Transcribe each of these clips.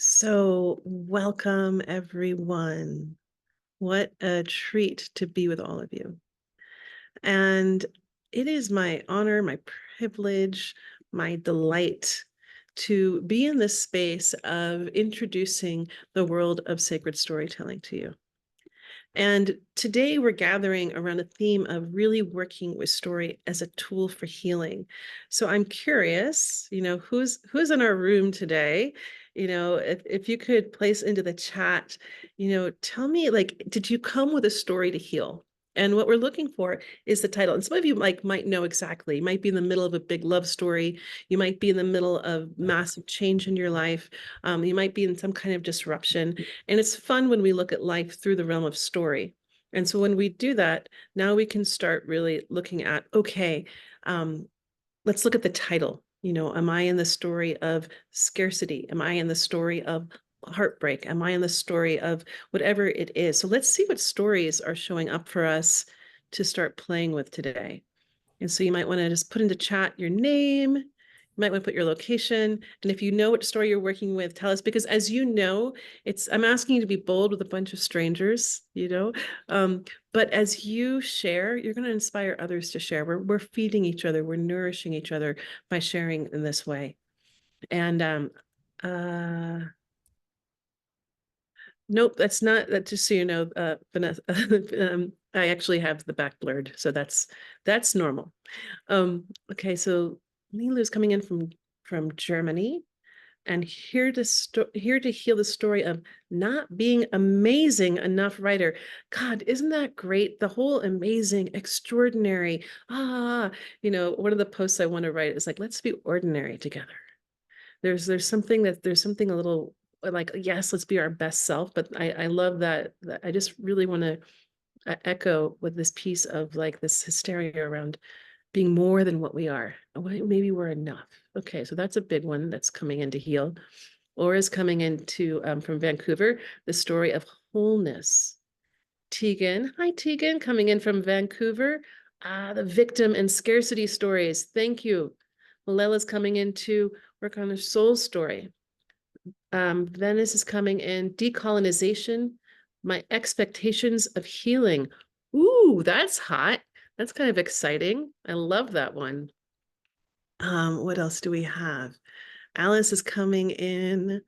So, welcome everyone. What a treat to be with all of you. And it is my honor, my privilege, my delight to be in this space of introducing the world of sacred storytelling to you. And today we're gathering around a theme of really working with story as a tool for healing. So I'm curious, who's in our room today? If you could place into the chat, tell me, like, did you come with a story to heal? And what we're looking for is the title. And some of you might know exactly. You might be in the middle of a big love story. You might be in the middle of massive change in your life. You might be in some kind of disruption. And it's fun when we look at life through the realm of story. And so when we do that, now we can start really looking at, okay, let's look at the title. Am I in the story of scarcity? Am I in the story of heartbreak? Am I in the story of whatever it is? So let's see what stories are showing up for us to start playing with today. And so you might want to just put into chat your name. You might want to put your location. And if you know what story you're working with, tell us, because as you know, I'm asking you to be bold with a bunch of strangers, but as you share, you're going to inspire others to share. We're feeding each other, we're nourishing each other by sharing in this way. And nope, that's not that. Just so you know, Vanessa, I actually have the back blurred, so that's normal. Okay, so Milu's coming in from Germany, and here to heal the story of not being amazing enough writer. God, isn't that great? The whole amazing, extraordinary. One of the posts I want to write is like, let's be ordinary together. There's something a little like, yes, let's be our best self. But I love that I just really want to echo with this piece of like this hysteria around being more than what we are. Maybe we're enough. Okay, so that's a big one that's coming in to heal. Laura's coming into from Vancouver, the story of wholeness. Tegan, hi Tegan, coming in from Vancouver. The victim and scarcity stories. Thank you. Malela's coming in to work on her soul story. Venice is coming in, decolonization, my expectations of healing. Ooh, that's hot. That's kind of exciting. I love that one. What else do we have? Alice is coming in,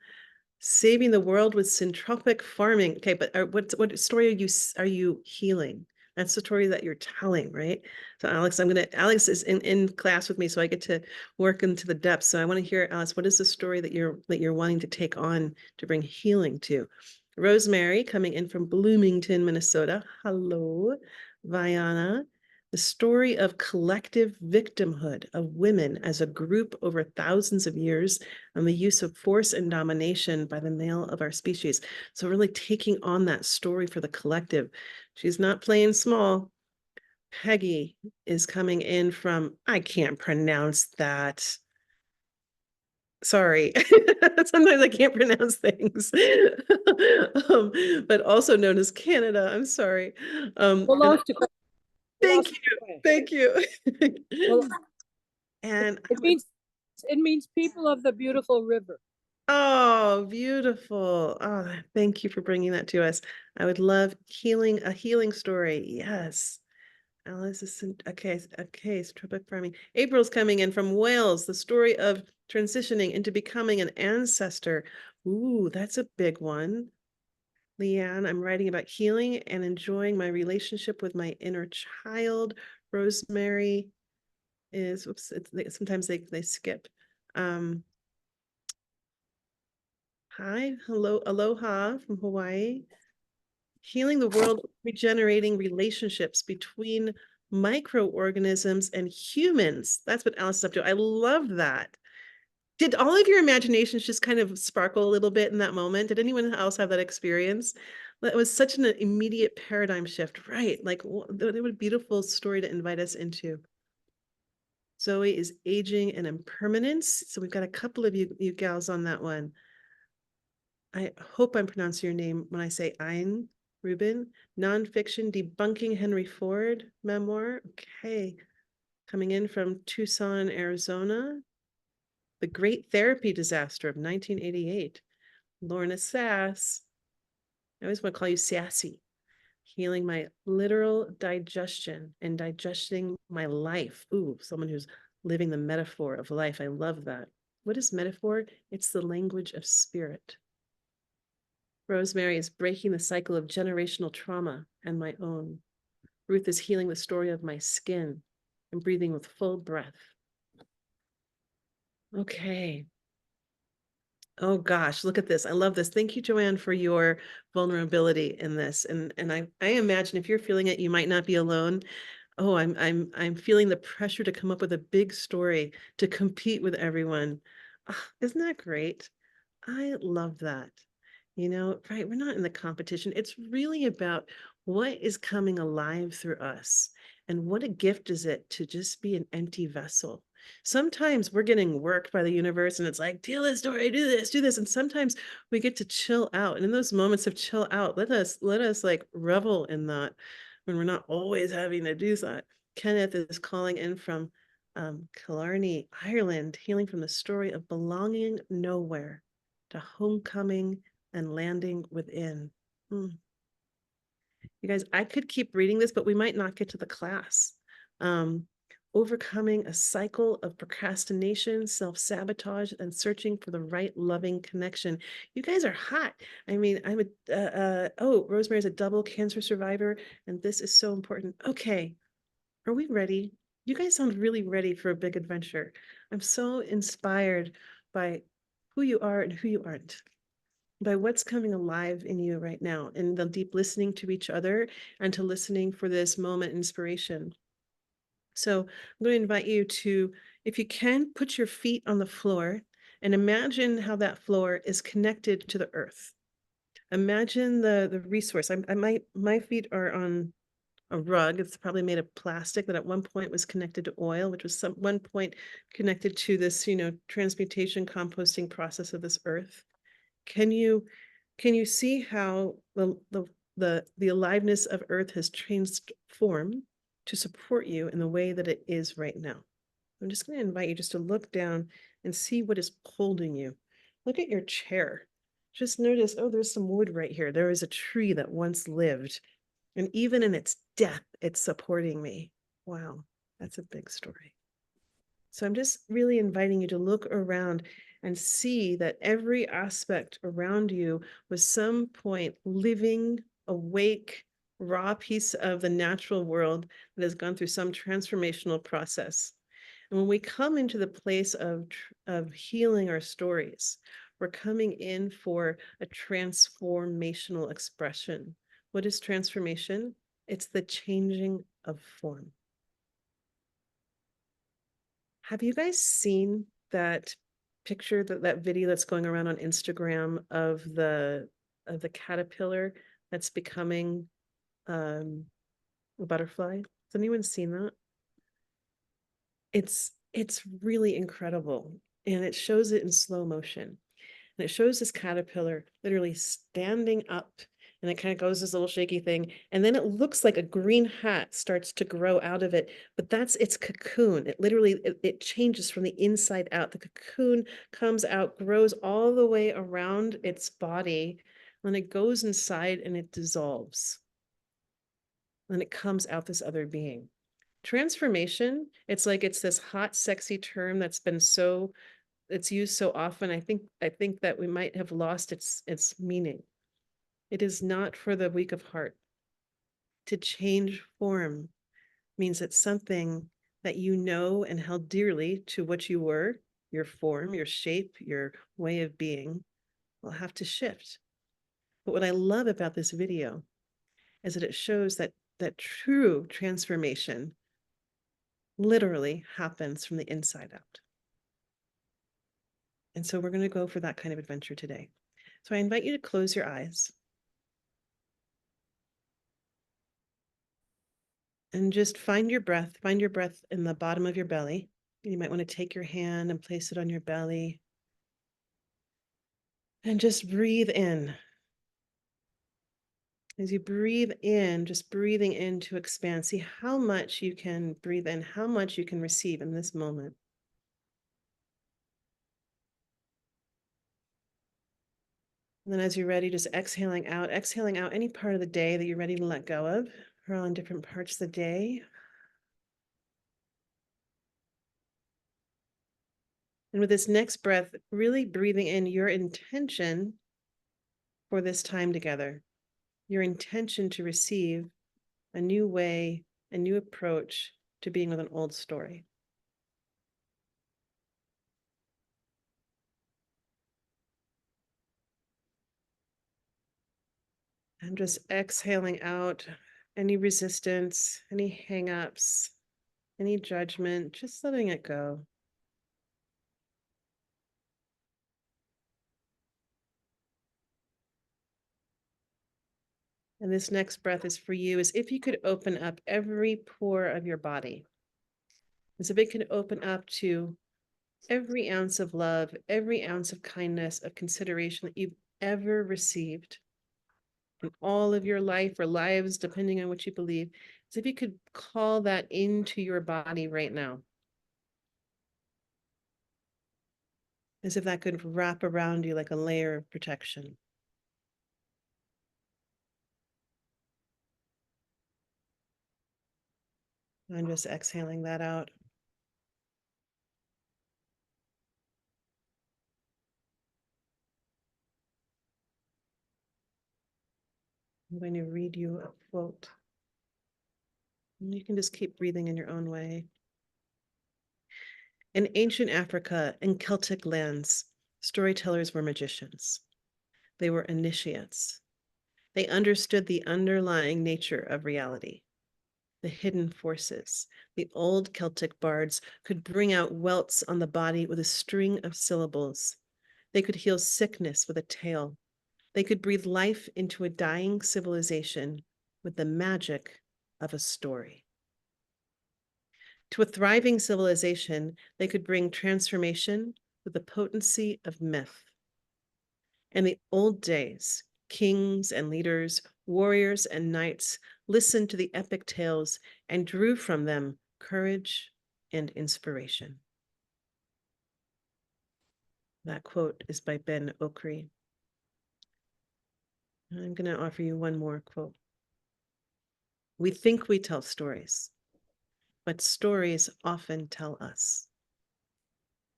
saving the world with syntropic farming. Okay, but what story are you healing? That's the story that you're telling, right? So Alex is in class with me, so I get to work into the depths. So I want to hear, Alice, what is the story that you're wanting to take on to bring healing to? Rosemary coming in from Bloomington, Minnesota. Hello, Viana. The story of collective victimhood of women as a group over thousands of years and the use of force and domination by the male of our species. So really taking on that story for the collective. She's not playing small. Peggy is coming in from, I can't pronounce that. Sorry. Sometimes I can't pronounce things. But also known as Canada. I'm sorry. Thank you. Thank you. Well, And it means people of the beautiful river. oh, beautiful. Oh, thank you for bringing that to us. I would love a healing story. Yes. Alice is okay, tropic farming. April's coming in from Wales, the story of transitioning into becoming an ancestor. Ooh, that's a big one. Leanne, I'm writing about healing and enjoying my relationship with my inner child. Rosemary is, sometimes they skip. Hi, hello, aloha from Hawaii. Healing the world, regenerating relationships between microorganisms and humans. That's what Alice is up to. I love that. Did all of your imaginations just kind of sparkle a little bit in that moment? Did anyone else have that experience? It was such an immediate paradigm shift, right? Like, what a beautiful story to invite us into. Zoe is aging and impermanence. So we've got a couple of you gals on that one. I hope I'm pronouncing your name when I say Ein Rubin. Nonfiction debunking Henry Ford memoir. Okay. Coming in from Tucson, Arizona. The Great Therapy Disaster of 1988. Lorna Sass. I always want to call you Sassy. Healing my literal digestion and digesting my life. Ooh, someone who's living the metaphor of life. I love that. What is metaphor? It's the language of spirit. Rosemary is breaking the cycle of generational trauma and my own. Ruth is healing the story of my skin and breathing with full breath. Okay. Oh gosh, look at this. I love this. Thank you, Joanne, for your vulnerability in this. And I imagine if you're feeling it, you might not be alone. Oh, I'm feeling the pressure to come up with a big story to compete with everyone. Ah, isn't that great? I love that. You know, right? We're not in the competition. It's really about what is coming alive through us and what a gift is it to just be an empty vessel. Sometimes we're getting worked by the universe and it's like, tell this story, do this, do this. And sometimes we get to chill out. And in those moments of chill out, let us like revel in that when we're not always having to do that. Kenneth is calling in from Killarney, Ireland, healing from the story of belonging nowhere to homecoming and landing within. You guys, I could keep reading this, but we might not get to the class. Overcoming a cycle of procrastination, self-sabotage, and searching for the right loving connection. You guys are hot. I mean, oh, Rosemary's a double cancer survivor, and this is so important. Okay, are we ready? You guys sound really ready for a big adventure. I'm so inspired by who you are and who you aren't, by what's coming alive in you right now, and the deep listening to each other and to listening for this moment inspiration. So I'm going to invite you to, if you can, put your feet on the floor and imagine how that floor is connected to the earth. Imagine the resource. My feet are on a rug. It's probably made of plastic that at one point was connected to oil, which was one point connected to this, transmutation composting process of this earth. Can you see how the aliveness of earth has transformed to support you in the way that it is right now? I'm just going to invite you just to look down and see what is holding you. Look at your chair. Just notice, oh, there's some wood right here. There is a tree that once lived, and even in its death, it's supporting me. Wow, that's a big story. So I'm just really inviting you to look around and see that every aspect around you was some point living, awake, raw piece of the natural world that has gone through some transformational process. And when we come into the place of healing our stories, we're coming in for a transformational expression. What is transformation? It's the changing of form. Have you guys seen that picture, that video that's going around on Instagram of the caterpillar that's becoming a butterfly? Has anyone seen that? It's really incredible, and it shows it in slow motion. And it shows this caterpillar literally standing up, and it kind of goes this little shaky thing. And then it looks like a green hat starts to grow out of it, but that's its cocoon. It literally, it changes from the inside out. The cocoon comes out, grows all the way around its body, and it goes inside and it dissolves. And it comes out this other being. Transformation, it's like it's this hot, sexy term that's been it's used so often. I think that we might have lost its meaning. It is not for the weak of heart. To change form means that something that you know and held dearly to what you were, your form, your shape, your way of being, will have to shift. But what I love about this video is that it shows that true transformation literally happens from the inside out. And so we're going to go for that kind of adventure today. So I invite you to close your eyes and just find your breath in the bottom of your belly. You might want to take your hand and place it on your belly and just breathe in. As you breathe in, just breathing in to expand. See how much you can breathe in, how much you can receive in this moment. And then as you're ready, just exhaling out any part of the day that you're ready to let go of. We're all in different parts of the day. And with this next breath, really breathing in your intention for this time together, your intention to receive a new way, a new approach to being with an old story. And just exhaling out any resistance, any hangups, any judgment, just letting it go. And this next breath is for you, as if you could open up every pore of your body. As if it could open up to every ounce of love, every ounce of kindness, of consideration that you've ever received in all of your life or lives, depending on what you believe. As if you could call that into your body right now. As if that could wrap around you like a layer of protection. I'm just exhaling that out. I'm going to read you a quote. And you can just keep breathing in your own way. In ancient Africa and Celtic lands, storytellers were magicians. They were initiates. They understood the underlying nature of reality, the hidden forces. The old Celtic bards could bring out welts on the body with a string of syllables. They could heal sickness with a tale. They could breathe life into a dying civilization with the magic of a story. To a thriving civilization, they could bring transformation with the potency of myth. In the old days, kings and leaders, warriors and knights listened to the epic tales and drew from them courage and inspiration. That quote is by Ben Okri. I'm going to offer you one more quote. We think we tell stories, but stories often tell us.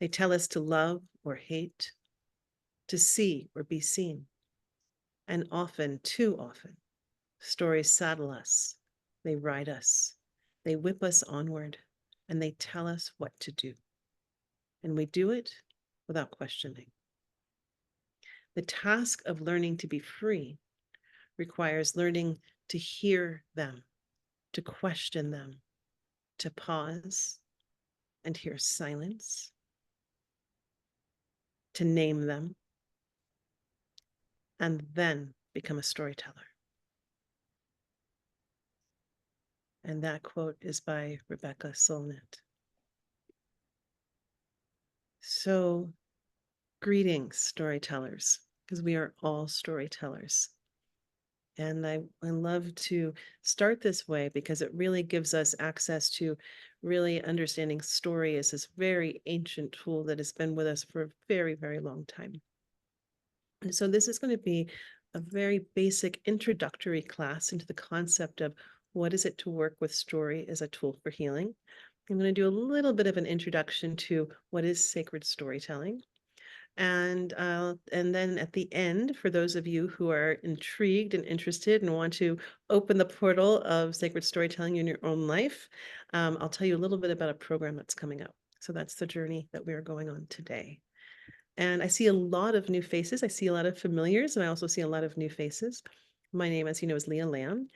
They tell us to love or hate, to see or be seen. And often, too often, stories saddle us, they ride us, they whip us onward, and they tell us what to do. And we do it without questioning. The task of learning to be free requires learning to hear them, to question them, to pause and hear silence, to name them, and then become a storyteller. And that quote is by Rebecca Solnit. So, greetings, storytellers, because we are all storytellers. And I love to start this way because it really gives us access to really understanding story as this very ancient tool that has been with us for a very, very long time. And so this is going to be a very basic introductory class into the concept of what is it to work with story as a tool for healing. I'm going to do a little bit of an introduction to what is sacred storytelling. And then at the end, for those of you who are intrigued and interested and want to open the portal of sacred storytelling in your own life, I'll tell you a little bit about a program that's coming up. So that's the journey that we are going on today. And I see a lot of new faces. I see a lot of familiars, and I also see a lot of new faces. My name, as you know, is Leah Lamb.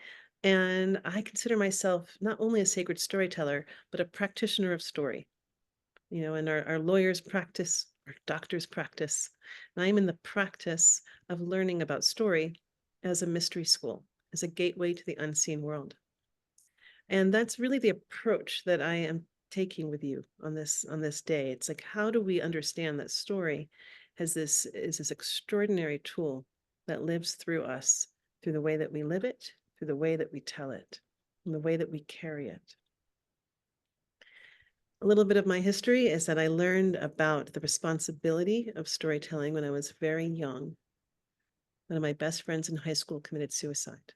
And I consider myself not only a sacred storyteller, but a practitioner of story. You know, and our lawyers practice, our doctors practice. And I'm in the practice of learning about story as a mystery school, as a gateway to the unseen world. And that's really the approach that I am taking with you on this day. It's like, how do we understand that story is this extraordinary tool that lives through us, through the way that we live it, through the way that we tell it, and the way that we carry it. A little bit of my history is that I learned about the responsibility of storytelling when I was very young. one of my best friends in high school committed suicide.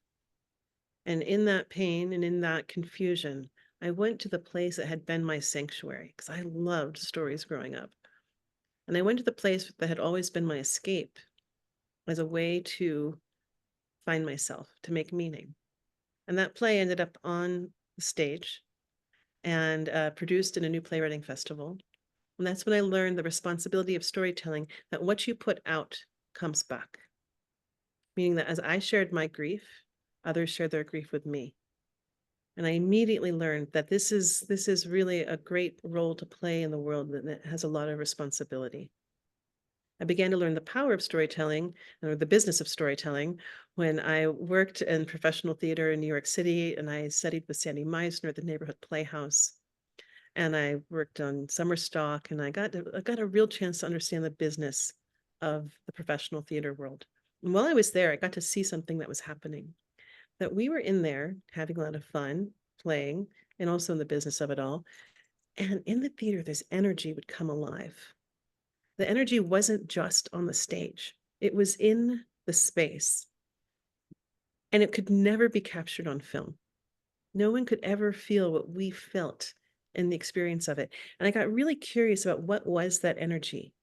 And in that pain and in that confusion, I went to the place that had been my sanctuary because I loved stories growing up. And I went to the place that had always been my escape as a way to find myself, to make meaning. And that play ended up on the stage and produced in a new playwriting festival. And that's when I learned the responsibility of storytelling, that what you put out comes back. Meaning that as I shared my grief, others shared their grief with me. And I immediately learned that this is really a great role to play in the world that has a lot of responsibility. I began to learn the power of storytelling, or the business of storytelling, when I worked in professional theater in New York City, and I studied with Sandy Meisner at the Neighborhood Playhouse. And I worked on summer stock, and I got a real chance to understand the business of the professional theater world. And while I was there, I got to see something that was happening, that we were in there having a lot of fun, playing, and also in the business of it all. And in the theater, this energy would come alive. The energy wasn't just on the stage, it was in the space. And it could never be captured on film. No one could ever feel what we felt in the experience of it. And I got really curious about what was that energy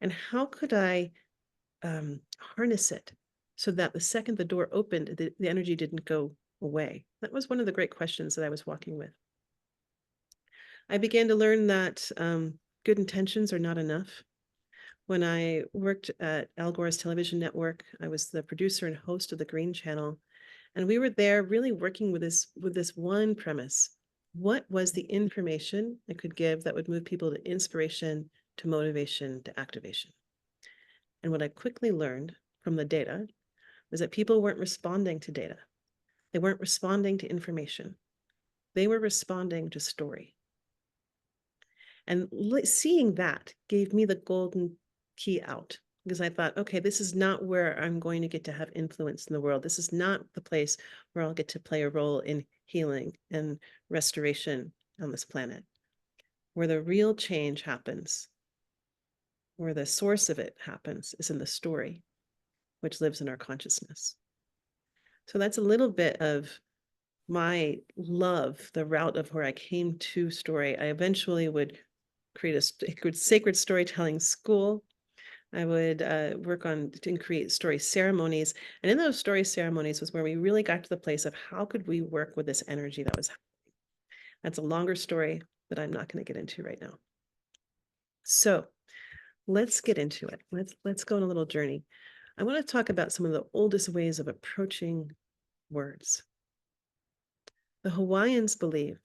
and how could I harness it so that the second the door opened, the energy didn't go away. That was one of the great questions that I was walking with. I began to learn that good intentions are not enough. When I worked at Al Gore's television network, I was the producer and host of the Green Channel. And we were there really working with this one premise. What was the information I could give that would move people to inspiration, to motivation, to activation? And what I quickly learned from the data was that people weren't responding to data. They weren't responding to information. They were responding to story. And seeing that gave me the golden key out, because I thought, okay, this is not where I'm going to get to have influence in the world. This is not the place where I'll get to play a role in healing and restoration on this planet. Where the real change happens, where the source of it happens, is in the story, which lives in our consciousness. So that's a little bit of my love, the route of where I came to story. I eventually would create a sacred storytelling school. I would work on and create story ceremonies. And in those story ceremonies was where we really got to the place of how could we work with this energy that was happening. That's a longer story that I'm not going to get into right now. So let's get into it. Let's go on a little journey. I want to talk about some of the oldest ways of approaching words. The Hawaiians believe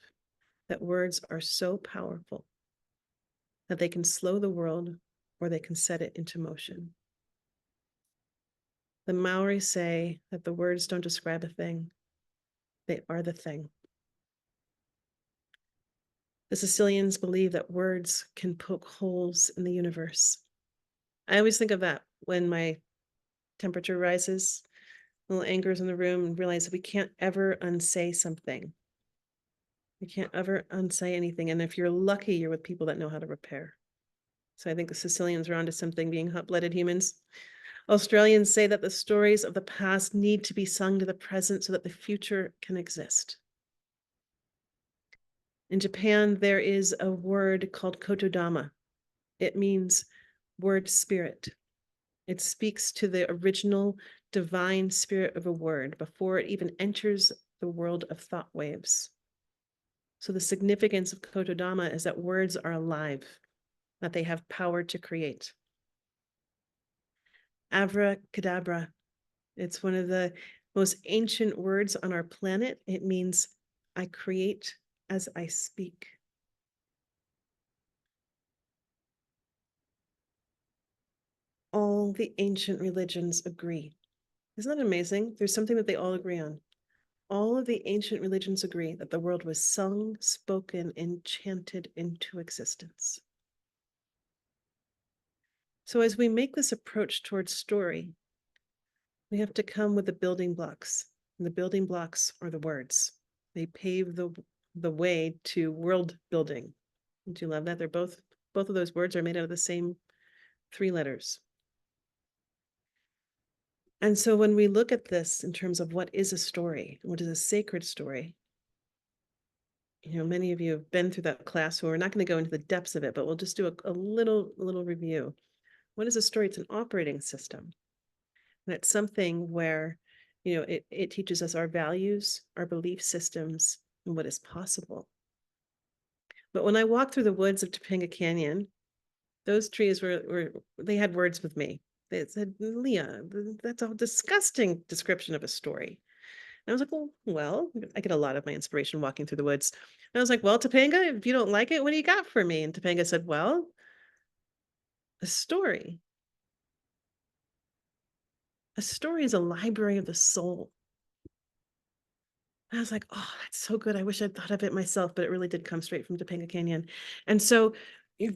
that words are so powerful that they can slow the world or they can set it into motion. The Maori say that the words don't describe a thing, they are the thing. The Sicilians believe that words can poke holes in the universe. I always think of that when my temperature rises, little anger's in the room, and realize that we can't ever unsay something. We can't ever unsay anything. And if you're lucky, you're with people that know how to repair. So I think the Sicilians are onto something, being hot-blooded humans. Australians say that the stories of the past need to be sung to the present so that the future can exist. In Japan, there is a word called kotodama. It means word spirit. It speaks to the original divine spirit of a word before it even enters the world of thought waves. So the significance of kotodama is that words are alive, that they have power to create. Abracadabra, it's one of the most ancient words on our planet. It means I create as I speak. All the ancient religions agree. Isn't that amazing? There's something that they all agree on. All of the ancient religions agree that the world was sung, spoken, enchanted into existence. So as we make this approach towards story, we have to come with the building blocks. And the building blocks are the words. They pave the way to world building. Do you love that? They're both of those words are made out of the same 3 letters. And so when we look at this in terms of what is a story, what is a sacred story, many of you have been through that class, so we're not going to go into the depths of it, but we'll just do a little review. What is a story? It's an operating system. And it's something where, it teaches us our values, our belief systems, and what is possible. But when I walked through the woods of Topanga Canyon, those trees they had words with me. They said, Leah, that's a disgusting description of a story. And I was like, well, I get a lot of my inspiration walking through the woods. And I was like, well, Topanga, if you don't like it, what do you got for me? And Topanga said, well, a story. A story is a library of the soul. I was like, oh, that's so good. I wish I'd thought of it myself, but it really did come straight from Topanga Canyon. And so,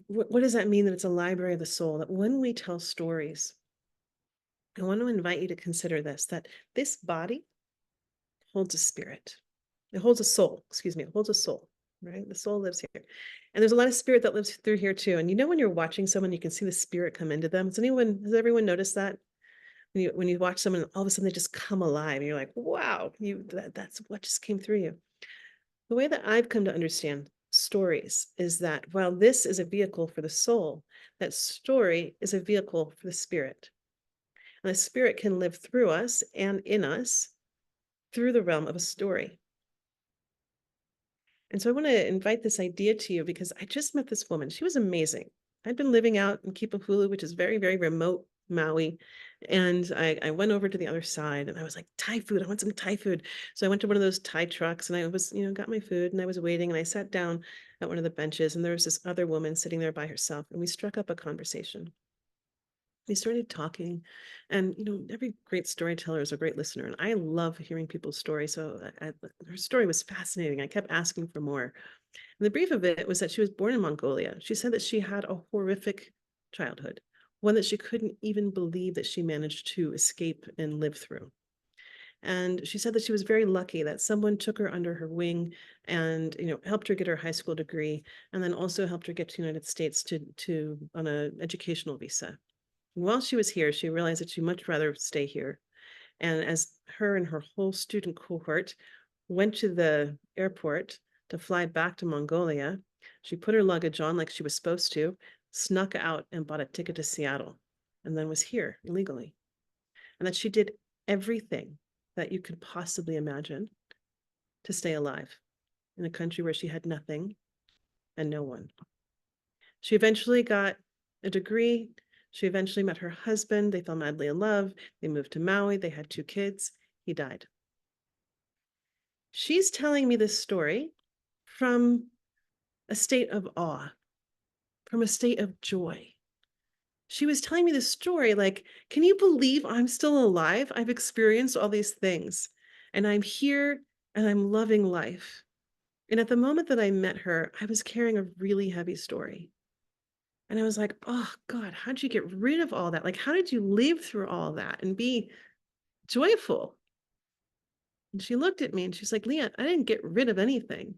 what does that mean, that it's a library of the soul? That when we tell stories, I want to invite you to consider this, that this body holds a spirit. It holds a soul, excuse me, it holds a soul, right? The soul lives here. And there's a lot of spirit that lives through here too. And when you're watching someone, you can see the spirit come into them. Has everyone noticed that? When you watch someone, all of a sudden they just come alive, and you're like, wow, that's what just came through you. The way that I've come to understand stories is that while this is a vehicle for the soul, that story is a vehicle for the spirit. And the spirit can live through us and in us through the realm of a story. And so I want to invite this idea to you because I just met this woman. She was amazing. I'd been living out in Kipahulu, which is very, very remote Maui. And I went over to the other side and I was like, Thai food, I want some Thai food. So I went to one of those Thai trucks and I was, got my food and I was waiting and I sat down at one of the benches and there was this other woman sitting there by herself and we struck up a conversation. We started talking and every great storyteller is a great listener and I love hearing people's stories. So her story was fascinating. I kept asking for more. And the brief of it was that she was born in Mongolia. She said that she had a horrific childhood, one that she couldn't even believe that she managed to escape and live through. And she said that she was very lucky that someone took her under her wing and helped her get her high school degree and then also helped her get to the United States to on an educational visa. And while she was here, she realized that she'd much rather stay here. And as her and her whole student cohort went to the airport to fly back to Mongolia, she put her luggage on like she was supposed to, snuck out and bought a ticket to Seattle, and then was here illegally. And that she did everything that you could possibly imagine to stay alive in a country where she had nothing and no one. She eventually got a degree. She eventually met her husband. They fell madly in love. They moved to Maui. They had 2 kids. He died. She's telling me this story from a state of awe, from a state of joy. She was telling me this story like, can you believe I'm still alive? I've experienced all these things and I'm here and I'm loving life. And at the moment that I met her, I was carrying a really heavy story. And I was like, oh God, how'd you get rid of all that? Like, how did you live through all that and be joyful? And she looked at me and she's like, Leah, I didn't get rid of anything.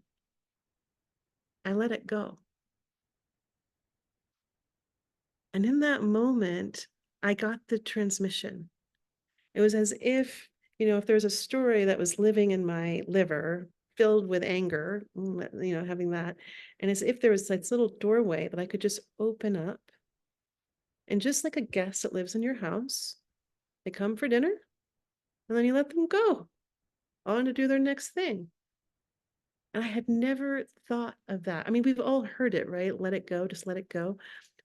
I let it go. And in that moment, I got the transmission. It was as if there's a story that was living in my liver, filled with anger, having that, and as if there was this little doorway that I could just open up. And just like a guest that lives in your house, they come for dinner, and then you let them go on to do their next thing. And I had never thought of that. I mean, we've all heard it, right? Let it go, just let it go.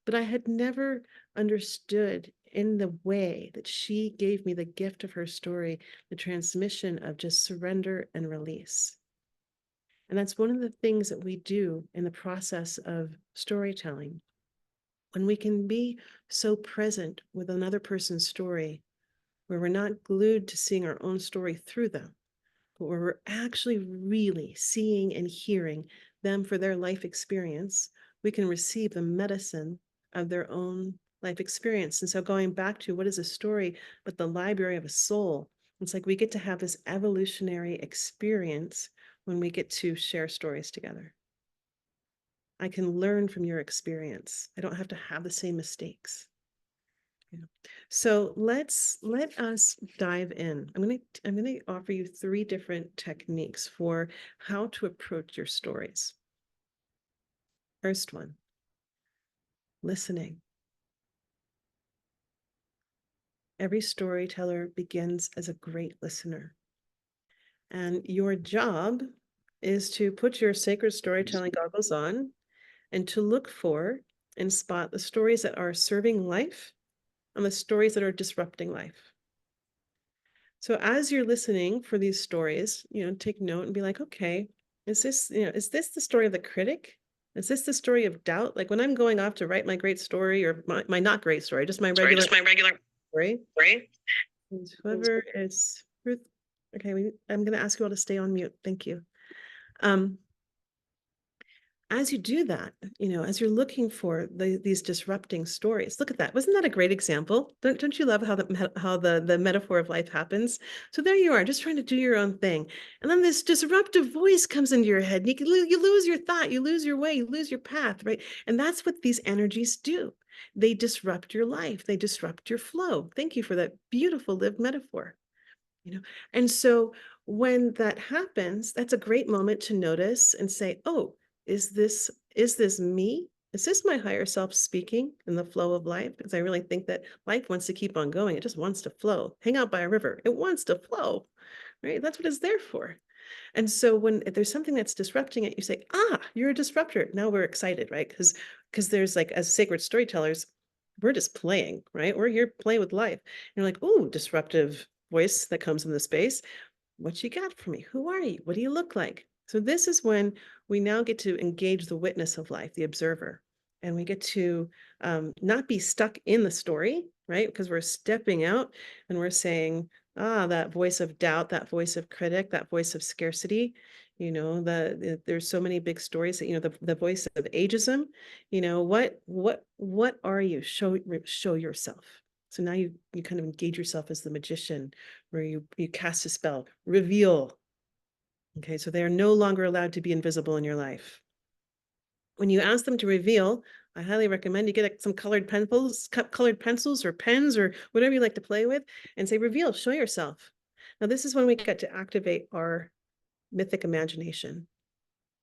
But I had never understood in the way that she gave me the gift of her story, the transmission of just surrender and release. And that's one of the things that we do in the process of storytelling. When we can be so present with another person's story, where we're not glued to seeing our own story through them, but where we're actually really seeing and hearing them for their life experience, we can receive the medicine of their own life experience. And so going back to what is a story but the library of a soul, it's like we get to have this evolutionary experience when we get to share stories together. I can learn from your experience. I don't have to have the same mistakes. So let us dive in. I'm gonna offer you 3 different techniques for how to approach your stories. First one, listening. Every storyteller begins as a great listener. And your job is to put your sacred storytelling goggles on and to look for and spot the stories that are serving life and the stories that are disrupting life. So as you're listening for these stories, take note and be like, okay, is this the story of the critic? Is this the story of doubt? Like when I'm going off to write my great story or my not great story, just my regular story, Right? and whoever is Ruth, okay, I'm going to ask you all to stay on mute. Thank you. As you do that, as you're looking for these disrupting stories, look at that. Wasn't that a great example? Don't you love how the metaphor of life happens? So there you are, just trying to do your own thing. And then this disruptive voice comes into your head. And you lose your thought, you lose your way, you lose your path, right? And that's what these energies do. They disrupt your life. They disrupt your flow. Thank you for that beautiful lived metaphor. And so when that happens, that's a great moment to notice and say, oh, is this me? Is this my higher self speaking in the flow of life? Because I really think that life wants to keep on going. It just wants to flow. Hang out by a river. It wants to flow, right? That's what it's there for. And so if there's something that's disrupting it, you say, you're a disruptor. Now we're excited, right? Because there's like, as sacred storytellers, we're just playing, right? We're here playing with life. And you're like, ooh, disruptive voice that comes in the space. What you got for me? Who are you? What do you look like? So this is when we now get to engage the witness of life, the observer, and we get to not be stuck in the story, right? Because we're stepping out and we're saying, that voice of doubt, that voice of critic, that voice of scarcity, there's so many big stories that, the voice of ageism, what are you? Show yourself. So now you kind of engage yourself as the magician, where you cast a spell, reveal. Okay, so they are no longer allowed to be invisible in your life. When you ask them to reveal, I highly recommend you get some colored pencils or pens or whatever you like to play with, and say, reveal, show yourself. Now, this is when we get to activate our mythic imagination.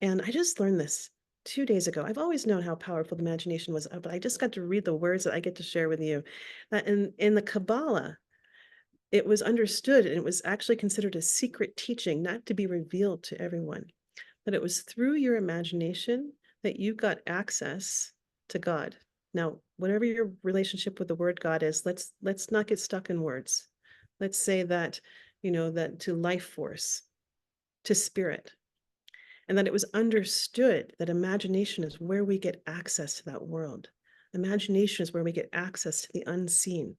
And I just learned this 2 days ago. I've always known how powerful the imagination was, but I just got to read the words that I get to share with you. That in the Kabbalah, it was understood and it was actually considered a secret teaching, not to be revealed to everyone. That it was through your imagination that you got access to God. Now, whatever your relationship with the word God is, let's not get stuck in words. Let's say that, that to life force, to spirit, and that it was understood that imagination is where we get access to that world. Imagination is where we get access to the unseen.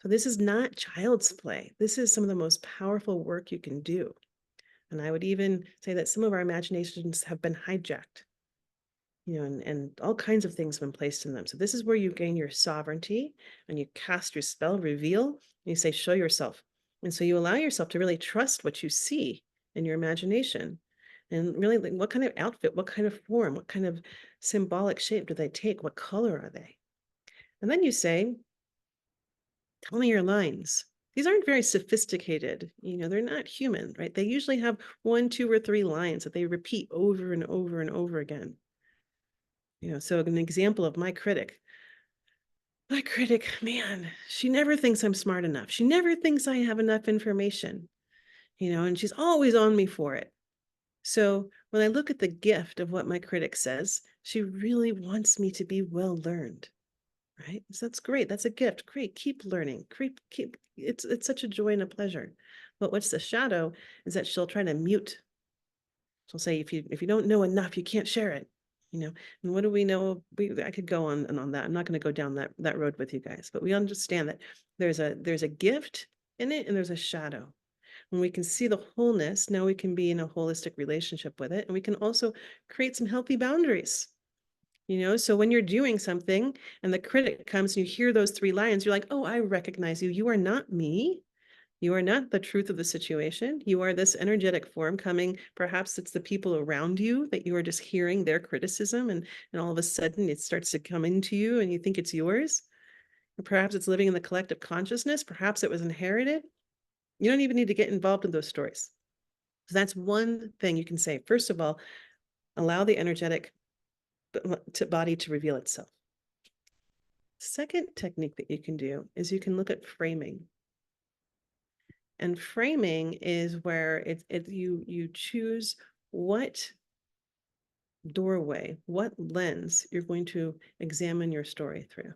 So this is not child's play. This is some of the most powerful work you can do. And I would even say that some of our imaginations have been hijacked, and all kinds of things have been placed in them. So this is where you gain your sovereignty and you cast your spell, reveal, and you say, show yourself. And so you allow yourself to really trust what you see in your imagination. And really, like, what kind of outfit, what kind of form, what kind of symbolic shape do they take? What color are they? And then you say, tell me your lines. These aren't very sophisticated, they're not human, right? They usually have 1, 2, or 3 lines that they repeat over and over and over again. So an example of my critic, man, she never thinks I'm smart enough. She never thinks I have enough information, and she's always on me for it. So when I look at the gift of what my critic says, she really wants me to be well learned. Right? So that's great. That's a gift. Great. Keep learning. Keep it's such a joy and a pleasure. But what's the shadow is that she'll try to mute. She'll say, if you don't know enough, you can't share it. And what do we know? I could go on and on that. I'm not going to go down that road with you guys, but we understand that there's a gift in it and there's a shadow. When we can see the wholeness, now we can be in a holistic relationship with it. And we can also create some healthy boundaries. So when you're doing something and the critic comes and you hear those 3 lines, you're like, oh, I recognize you. You are not me. You are not the truth of the situation. You are this energetic form coming. Perhaps it's the people around you that you are just hearing their criticism, and all of a sudden it starts to come into you and you think it's yours. or perhaps it's living in the collective consciousness, perhaps it was inherited. You don't even need to get involved in those stories. So that's one thing you can say. First of all, allow the energetic body to reveal itself. Second technique that you can do is you can look at framing. And framing is where you choose what doorway, what lens you're going to examine your story through.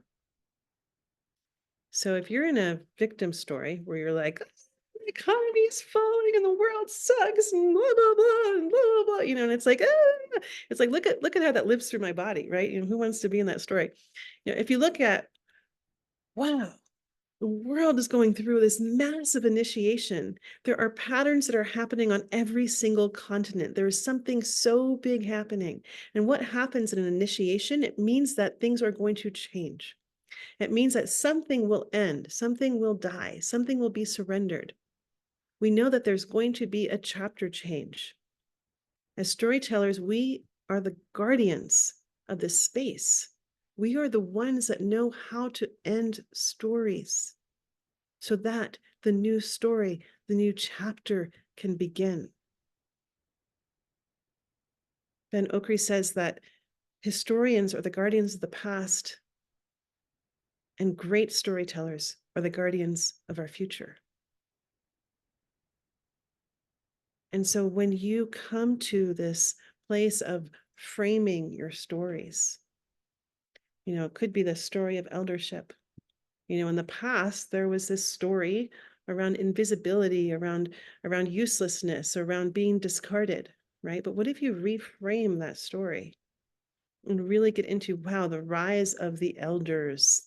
So if you're in a victim story where you're like, the economy is falling and the world sucks and blah blah blah and blah blah blah, and it's like, it's like look at how that lives through my body, right? Who wants to be in that story? If you look at, wow, the world is going through this massive initiation. There are patterns that are happening on every single continent. There is something so big happening. And what happens in an initiation? It means that things are going to change. It means that something will end, something will die, something will be surrendered. We know that there's going to be a chapter change. As storytellers, we are the guardians of this space. We are the ones that know how to end stories so that the new story, the new chapter can begin. Ben Okri says that historians are the guardians of the past, and great storytellers are the guardians of our future. And so when you come to this place of framing your stories, it could be the story of eldership. In the past, there was this story around invisibility, around uselessness, around being discarded, right? But what if you reframe that story and really get into, wow, the rise of the elders?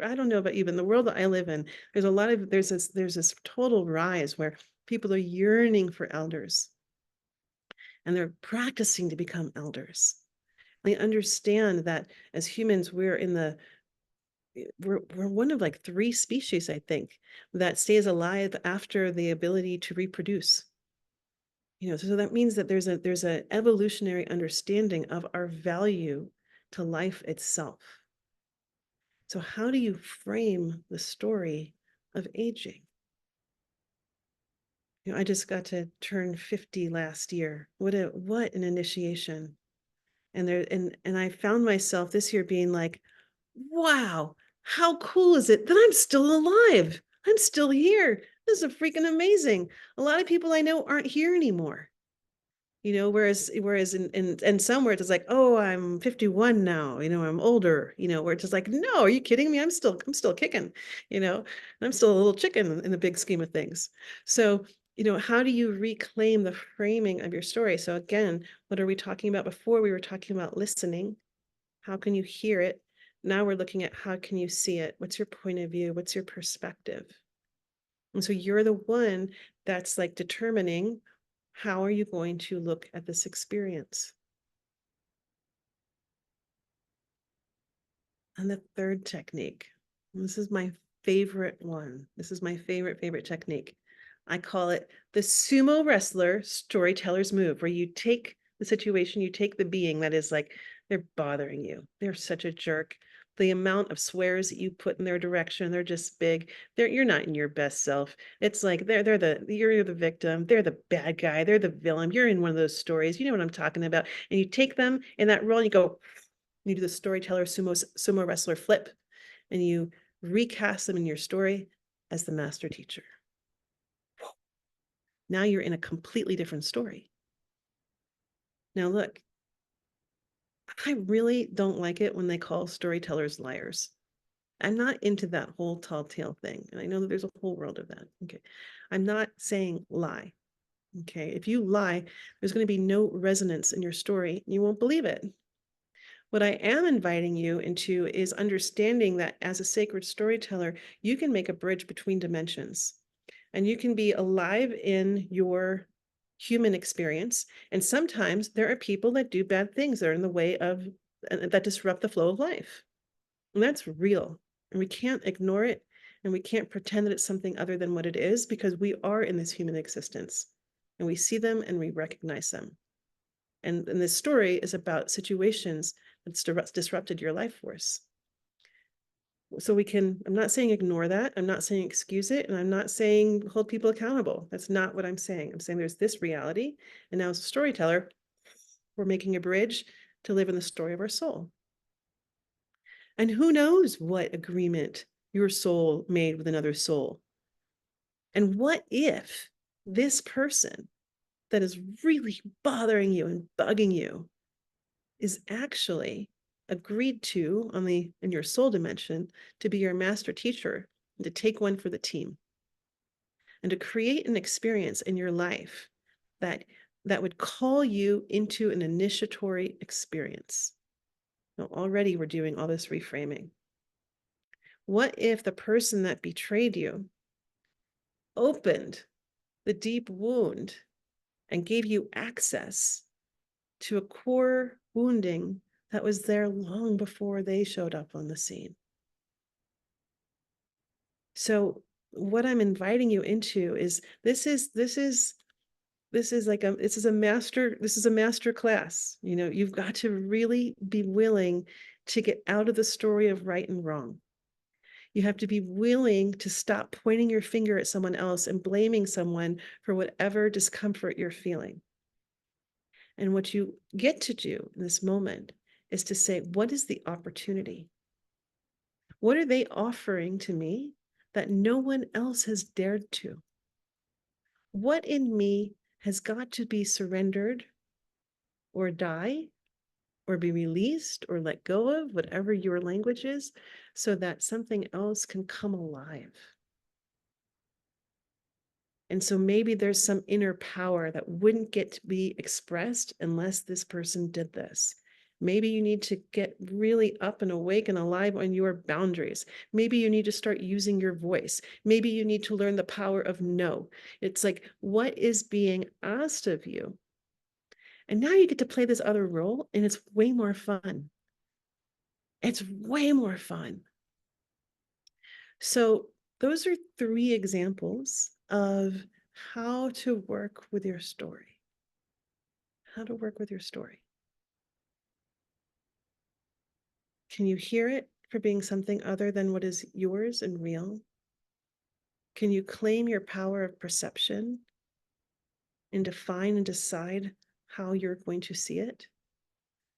I don't know about you, but in the world that I live in, there's this total rise where people are yearning for elders and they're practicing to become elders. They understand that as humans, we're one of like 3 species, I think, that stays alive after the ability to reproduce. So that means that there's an evolutionary understanding of our value to life itself. So how do you frame the story of aging? I just got to turn 50 last year. What an initiation. And I found myself this year being like, wow, how cool is it that I'm still alive? I'm still here. This is freaking amazing. A lot of people I know aren't here anymore. Whereas in some words it's like, oh, I'm 51 now, I'm older, where it's just like, no, are you kidding me? I'm still kicking, I'm still a little chicken in the big scheme of things. So, how do you reclaim the framing of your story? So again, what are we talking about before? We were talking about listening. How can you hear it? Now we're looking at how can you see it? What's your point of view? What's your perspective? And so you're the one that's like determining, how are you going to look at this experience? And the third technique, and this is my favorite one. This is my favorite technique. I call it the sumo wrestler storyteller's move, where you take the situation, you take the being that is like, they're bothering you. They're such a jerk. The amount of swears that you put in their direction, they're just big. You're not in your you're the victim, they're the bad guy, they're the villain. You're in one of those stories. You know what I'm talking about. And you take them in that role and you go, you do the storyteller sumo wrestler flip, and you recast them in your story as the master teacher. Now you're in a completely different story. Now look, I really don't like it when they call storytellers liars. I'm not into that whole tall tale thing. And I know that there's a whole world of that. Okay. I'm not saying lie. Okay. If you lie, there's going to be no resonance in your story. You won't believe it. What I am inviting you into is understanding that as a sacred storyteller, you can make a bridge between dimensions and you can be alive in your human experience. And sometimes there are people that do bad things that are in the way of, that disrupt the flow of life. And that's real. And we can't ignore it. And we can't pretend that it's something other than what it is, because we are in this human existence and we see them and we recognize them. And this story is about situations that's disrupted your life force. So I'm not saying ignore that. I'm not saying excuse it. And I'm not saying hold people accountable. That's not what I'm saying. I'm saying there's this reality. And now as a storyteller, we're making a bridge to live in the story of our soul. And who knows what agreement your soul made with another soul? And what if this person that is really bothering you and bugging you is actually agreed to in your soul dimension to be your master teacher and to take one for the team and to create an experience in your life that would call you into an initiatory experience. Now, already we're doing all this reframing. What if the person that betrayed you opened the deep wound and gave you access to a core wounding that was there long before they showed up on the scene? So what I'm inviting you into is this is a master class. You know, you've got to really be willing to get out of the story of right and wrong. You have to be willing to stop pointing your finger at someone else and blaming someone for whatever discomfort you're feeling. And what you get to do in this moment is to say, what is the opportunity? What are they offering to me that no one else has dared to? What in me has got to be surrendered or die or be released or let go of, whatever your language is, so that something else can come alive? And so maybe there's some inner power that wouldn't get to be expressed unless this person did this. Maybe you need to get really up and awake and alive on your boundaries. Maybe you need to start using your voice. Maybe you need to learn the power of no. It's like, what is being asked of you? And now you get to play this other role, and it's way more fun. It's way more fun. So those are 3 examples of how to work with your story. How to work with your story. Can you hear it for being something other than what is yours and real? Can you claim your power of perception and define and decide how you're going to see it?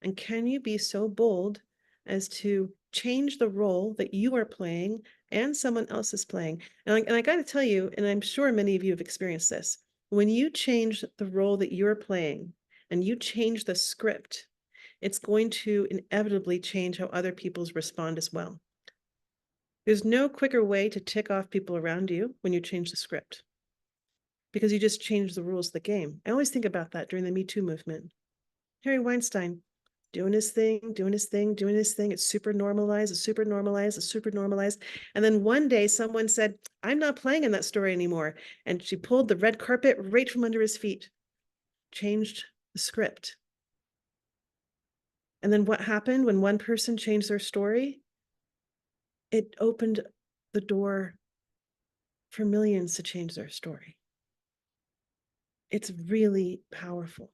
And can you be so bold as to change the role that you are playing and someone else is playing? And I got to tell you, and I'm sure many of you have experienced this, when you change the role that you're playing and you change the script, it's going to inevitably change how other people's respond as well. There's no quicker way to tick off people around you when you change the script, because you just change the rules of the game. I always think about that during the Me Too movement. Harry Weinstein doing his thing, doing his thing, doing his thing. It's super normalized, it's super normalized, it's super normalized. And then one day someone said, I'm not playing in that story anymore. And she pulled the red carpet right from under his feet, changed the script. And then what happened when one person changed their story? It opened the door for millions to change their story. It's really powerful.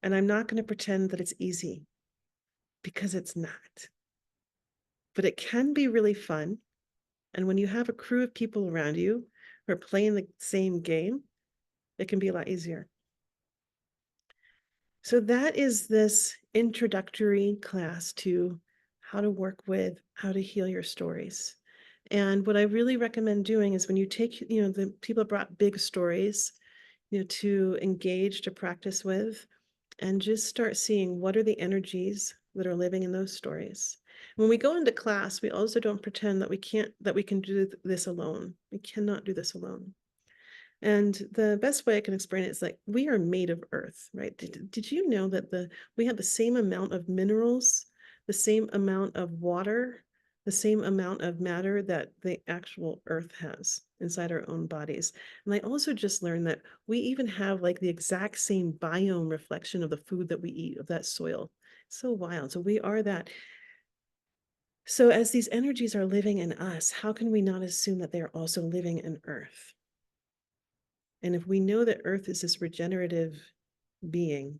And I'm not going to pretend that it's easy, because it's not. But it can be really fun. And when you have a crew of people around you who are playing the same game, it can be a lot easier. So that is this introductory class to how to work with, how to heal your stories. And what I really recommend doing is when you take, the people brought big stories, to engage, to practice with, and just start seeing what are the energies that are living in those stories. When we go into class, we also don't pretend that we can do this alone. We cannot do this alone. And the best way I can explain it is like, we are made of earth, right? Did you know that we have the same amount of minerals, the same amount of water, the same amount of matter that the actual earth has inside our own bodies? And I also just learned that we even have like the exact same biome reflection of the food that we eat, of that soil. So wild. So we are that. So as these energies are living in us, how can we not assume that they are also living in earth? And if we know that earth is this regenerative being,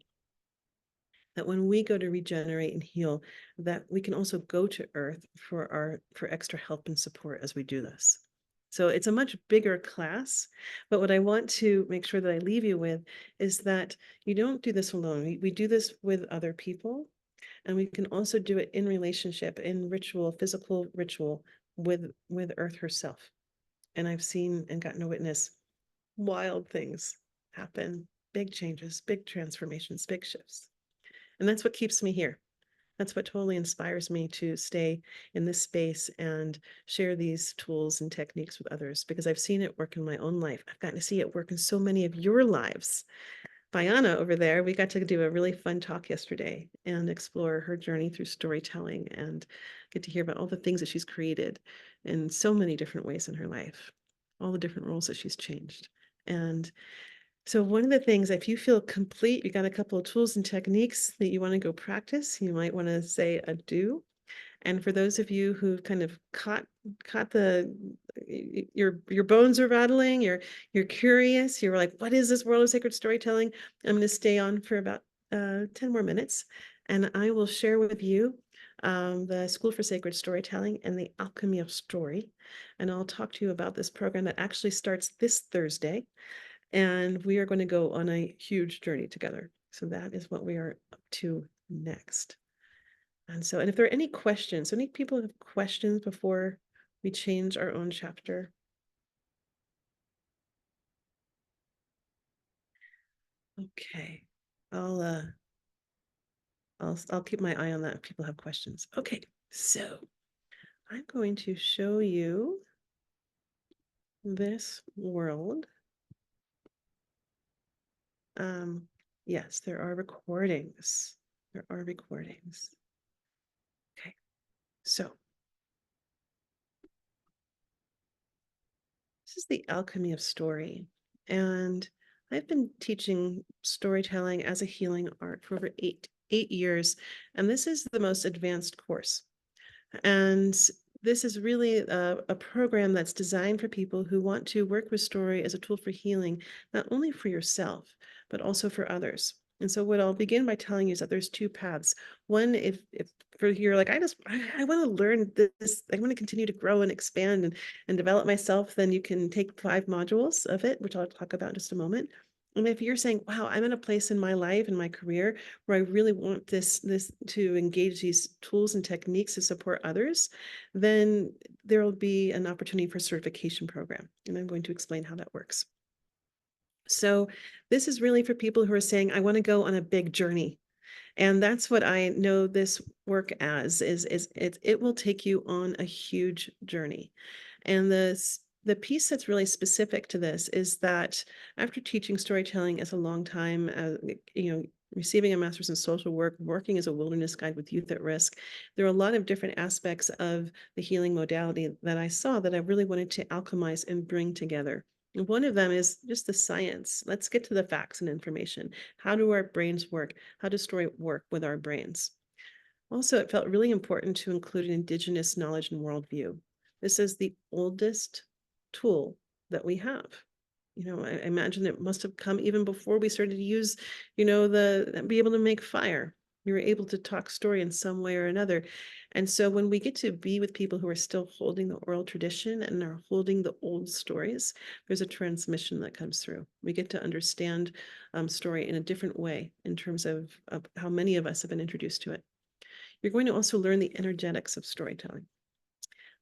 that when we go to regenerate and heal, that we can also go to earth for extra help and support as we do this. So it's a much bigger class, but what I want to make sure that I leave you with is that you don't do this alone. We do this with other people, and we can also do it in relationship, in ritual, physical ritual with earth herself. And I've seen and gotten to witness wild things happen, big changes, big transformations, big shifts. And that's what keeps me here. That's what totally inspires me to stay in this space and share these tools and techniques with others, because I've seen it work in my own life. I've gotten to see it work in so many of your lives. Bayana over there, we got to do a really fun talk yesterday and explore her journey through storytelling and get to hear about all the things that she's created in so many different ways in her life, all the different roles that she's changed. And so one of the things, if you feel complete, you got a couple of tools and techniques that you want to go practice, you might want to say a do. And for those of you who've kind of caught the your bones are rattling, you're curious, you're like, what is this world of sacred storytelling? I'm going to stay on for about 10 more minutes, and I will share with you the School for Sacred Storytelling and the Alchemy of Story. And I'll talk to you about this program that actually starts this Thursday. And we are going to go on a huge journey together. So that is what we are up to next. And if there are any questions, any people have questions before we change our own chapter? Okay, I'll I'll keep my eye on that if people have questions. Okay, so I'm going to show you this world. Yes, there are recordings. There are recordings. Okay, so this is the alchemy of story. And I've been teaching storytelling as a healing art for over eight years. And this is the most advanced course. And this is really a program that's designed for people who want to work with story as a tool for healing, not only for yourself, but also for others. And so what I'll begin by telling you is that there's two paths. One, if for you're like, I want to learn this, I want to continue to grow and expand and develop myself, then you can take 5 modules of it, which I'll talk about in just a moment. And if you're saying, wow, I'm in a place in my life and my career where I really want this to engage these tools and techniques to support others, then there will be an opportunity for a certification program. And I'm going to explain how that works. So this is really for people who are saying, I want to go on a big journey. And that's what I know this work as is it will take you on a huge journey. And the piece that's really specific to this is that after teaching storytelling as a long time, receiving a master's in social work, working as a wilderness guide with youth at risk, there are a lot of different aspects of the healing modality that I saw that I really wanted to alchemize and bring together. And one of them is just the science. Let's get to the facts and information. How do our brains work? How does story work with our brains? Also, it felt really important to include an Indigenous knowledge and worldview. This is the oldest tool that we have. I imagine it must have come even before we started to use, be able to make fire. We were able to talk story in some way or another. And so when we get to be with people who are still holding the oral tradition and are holding the old stories, there's a transmission that comes through. We get to understand story in a different way in terms of how many of us have been introduced to it. You're going to also learn the energetics of storytelling.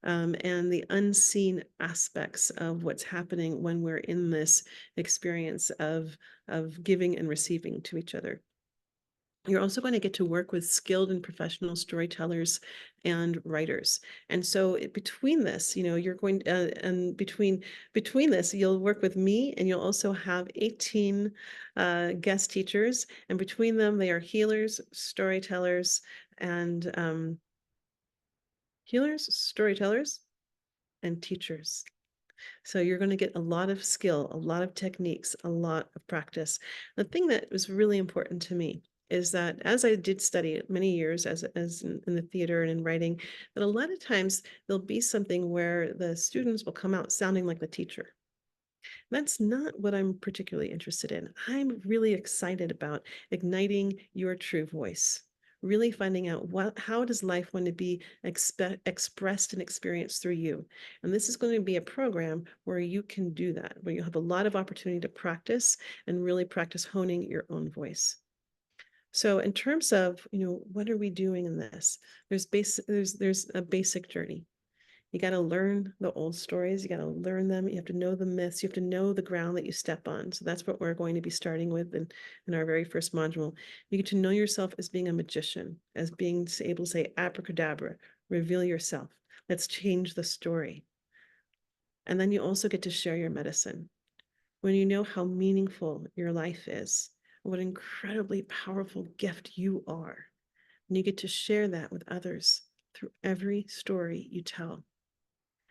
And the unseen aspects of what's happening when we're in this experience of giving and receiving to each other. You're also going to get to work with skilled and professional storytellers and writers. And so between this, you're going and between this, you'll work with me, and you'll also have 18 guest teachers. And between them, they are healers, storytellers, and storytellers, and teachers. So you're going to get a lot of skill, a lot of techniques, a lot of practice. The thing that was really important to me is that as I did study many years as in the theater and in writing, that a lot of times there'll be something where the students will come out sounding like the teacher. That's not what I'm particularly interested in. I'm really excited about igniting your true voice, really finding out how does life want to be expressed and experienced through you. And this is going to be a program where you can do that, where you have a lot of opportunity to practice and really practice honing your own voice. So in terms of, what are we doing in this? There's a basic journey. You got to learn the old stories. You got to learn them. You have to know the myths. You have to know the ground that you step on. So that's what we're going to be starting with in our very first module. You get to know yourself as being a magician, as being able to say abracadabra, reveal yourself. Let's change the story. And then you also get to share your medicine. When you know how meaningful your life is, what an incredibly powerful gift you are, and you get to share that with others through every story you tell.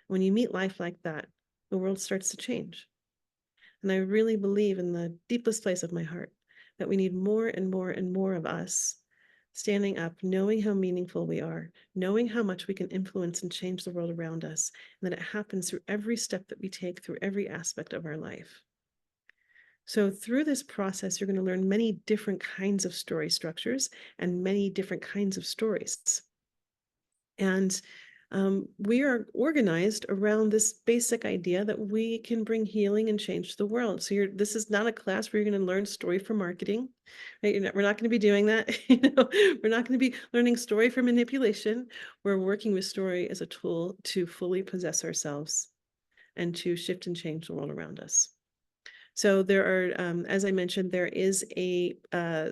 When you meet life like that, the world starts to change. And I really believe in the deepest place of my heart that we need more and more and more of us standing up, knowing how meaningful we are, knowing how much we can influence and change the world around us, and that it happens through every step that we take, through every aspect of our life. So through this process, you're going to learn many different kinds of story structures and many different kinds of stories. And we are organized around this basic idea that we can bring healing and change the world. So this is not a class where you're going to learn story for marketing, right? We're not going to be doing that. We're not going to be learning story for manipulation. We're working with story as a tool to fully possess ourselves and to shift and change the world around us. So there are, as I mentioned, there is a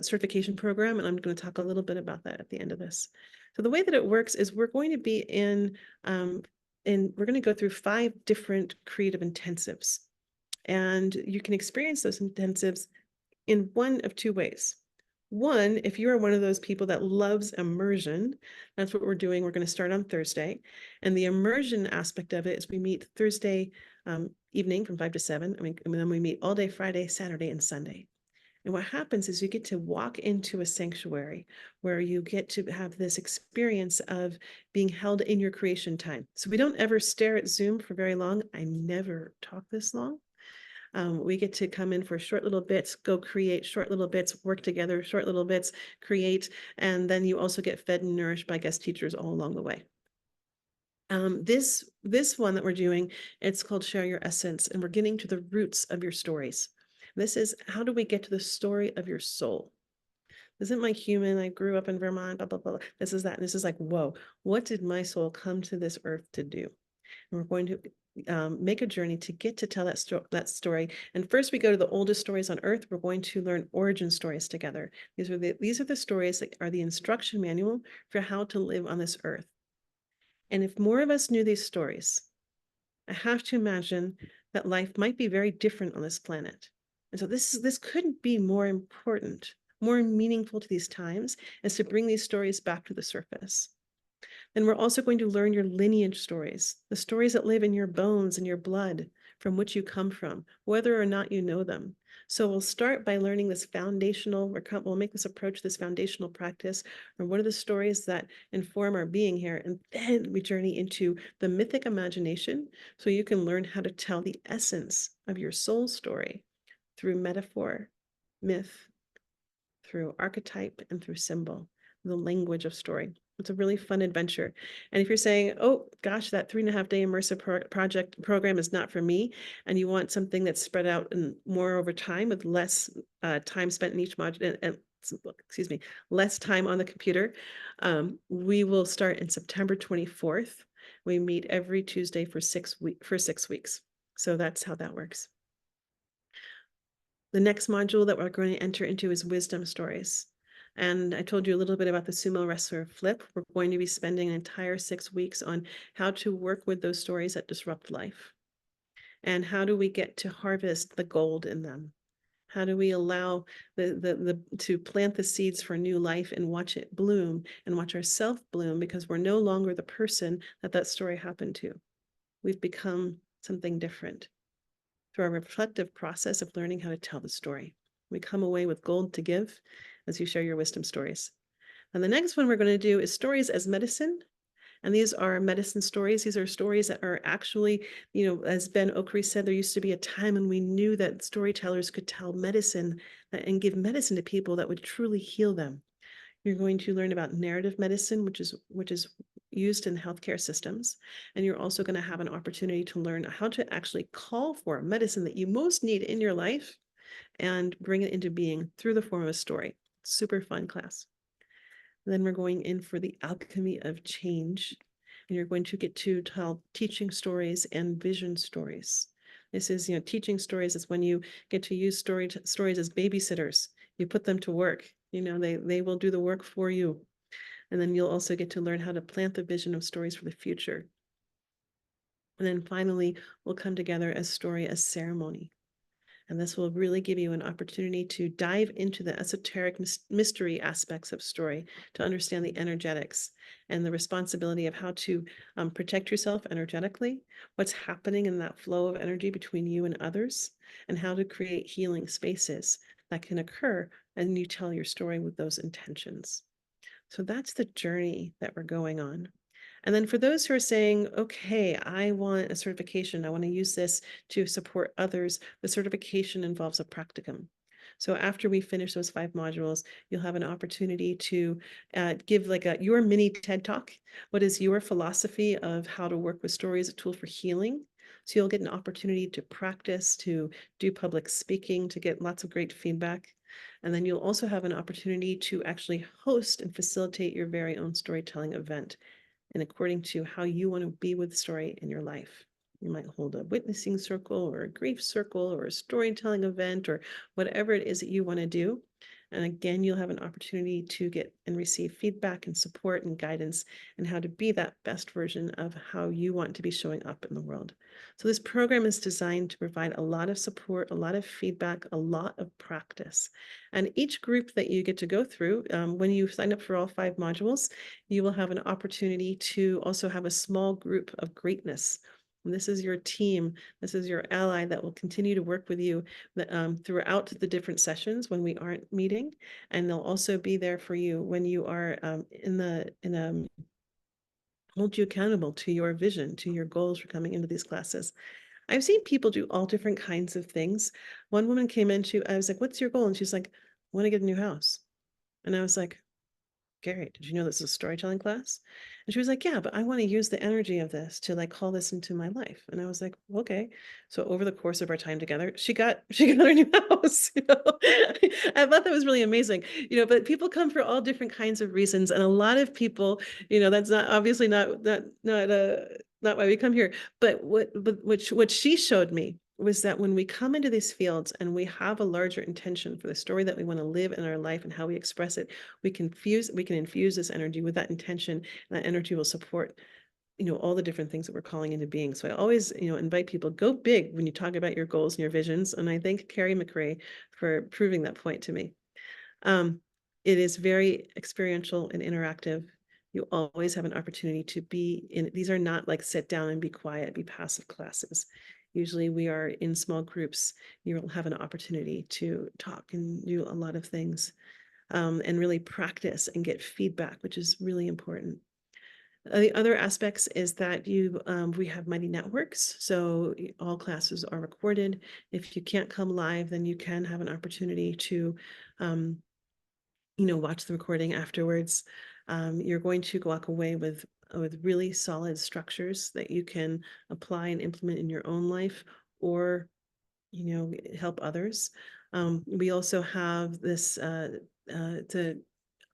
certification program, and I'm going to talk a little bit about that at the end of this. So the way that it works is we're going to be we're going to go through 5 different creative intensives, and you can experience those intensives in one of 2 ways. One, if you are one of those people that loves immersion, that's what we're doing. We're going to start on Thursday. And the immersion aspect of it is we meet Thursday evening from 5 to 7. And then we meet all day Friday, Saturday, and Sunday. And what happens is you get to walk into a sanctuary where you get to have this experience of being held in your creation time. So we don't ever stare at Zoom for very long. I never talk this long. We get to come in for short little bits, go create short little bits, work together, short little bits, create, and then you also get fed and nourished by guest teachers all along the way. This one that we're doing, it's called Share Your Essence, and we're getting to the roots of your stories. This is how do we get to the story of your soul? This isn't my human, I grew up in Vermont, blah, blah, blah. This is that. And this is like, whoa, what did my soul come to this earth to do? And we're going to make a journey to get to tell that story. And first we go to the oldest stories on earth. We're going to learn origin stories together. These are the stories that are the instruction manual for how to live on this earth. And if more of us knew these stories, I have to imagine that life might be very different on this planet. And so this couldn't be more important, more meaningful to these times, as to bring these stories back to the surface. Then we're also going to learn your lineage stories, the stories that live in your bones and your blood, from which you come from, whether or not you know them. So we'll start by learning this foundational, we'll make this approach, this foundational practice, or what are the stories that inform our being here? And then we journey into the mythic imagination, so you can learn how to tell the essence of your soul story through metaphor, myth, through archetype, and through symbol, the language of story. It's a really fun adventure. And if you're saying, oh gosh, that 3.5-day immersive program is not for me, and you want something that's spread out and more over time with less time spent in each module, and excuse me, less time on the computer, we will start in September 24th. We meet every Tuesday for 6 weeks. So that's how that works. The next module that we're going to enter into is wisdom stories. And I told you a little bit about the sumo wrestler Flip. We're going to be spending an entire 6 weeks on how to work with those stories that disrupt life. And how do we get to harvest the gold in them? How do we allow to plant the seeds for new life and watch it bloom and watch ourselves bloom, because we're no longer the person that story happened to. We've become something different through our reflective process of learning how to tell the story. We come away with gold to give as you share your wisdom stories. And the next one we're going to do is stories as medicine. And these are medicine stories. These are stories that are actually, as Ben Okri said, there used to be a time when we knew that storytellers could tell medicine and give medicine to people that would truly heal them. You're going to learn about narrative medicine, which is used in healthcare systems. And you're also going to have an opportunity to learn how to actually call for medicine that you most need in your life and bring it into being through the form of a story. Super fun class. Then we're going in for the alchemy of change. And you're going to get to tell teaching stories and vision stories. This is, teaching stories is when you get to use stories as babysitters. You put them to work. They will do the work for you. And then you'll also get to learn how to plant the vision of stories for the future. And then finally, we'll come together as story as ceremony. And this will really give you an opportunity to dive into the esoteric mystery aspects of story, to understand the energetics and the responsibility of how to protect yourself energetically, what's happening in that flow of energy between you and others, and how to create healing spaces that can occur and you tell your story with those intentions. So that's the journey that we're going on. And then for those who are saying, okay, I want a certification, I want to use this to support others, the certification involves a practicum. So after we finish those 5 modules, you'll have an opportunity to give like your mini TED Talk. What is your philosophy of how to work with story as a tool for healing? So you'll get an opportunity to practice, to do public speaking, to get lots of great feedback. And then you'll also have an opportunity to actually host and facilitate your very own storytelling event, and according to how you want to be with story in your life. You might hold a witnessing circle or a grief circle or a storytelling event or whatever it is that you want to do. And again, you'll have an opportunity to get and receive feedback and support and guidance and how to be that best version of how you want to be showing up in the world. So this program is designed to provide a lot of support, a lot of feedback, a lot of practice. And each group that you get to go through, when you sign up for all 5 modules, you will have an opportunity to also have a small group of greatness. And this is your team. This is your ally that will continue to work with you throughout the different sessions when we aren't meeting. And they'll also be there for you when you are hold you accountable to your vision, to your goals for coming into these classes. I've seen people do all different kinds of things. One woman came into, I was like, what's your goal? And she's like, I want to get a new house. And I was like, Gary, did you know this is a storytelling class? And she was like, yeah, but I want to use the energy of this to like call this into my life. And I was like, okay. So over the course of our time together, she got her new house. I thought that was really amazing. But people come for all different kinds of reasons. And a lot of people, that's not obviously not why we come here. But what she showed me was that when we come into these fields and we have a larger intention for the story that we want to live in our life and how we express it, we can infuse this energy with that intention, and that energy will support all the different things that we're calling into being. So I always invite people, go big when you talk about your goals and your visions. And I thank Carrie McRae for proving that point to me. It is very experiential and interactive. You always have an opportunity to be in. These are not like sit down and be quiet, be passive classes. Usually we are in small groups. You will have an opportunity to talk and do a lot of things, and really practice and get feedback, which is really important. The other aspects is that we have Mighty Networks, so all classes are recorded. If you can't come live, then you can have an opportunity to watch the recording afterwards. You're going to walk away with really solid structures that you can apply and implement in your own life, or help others. We also have this the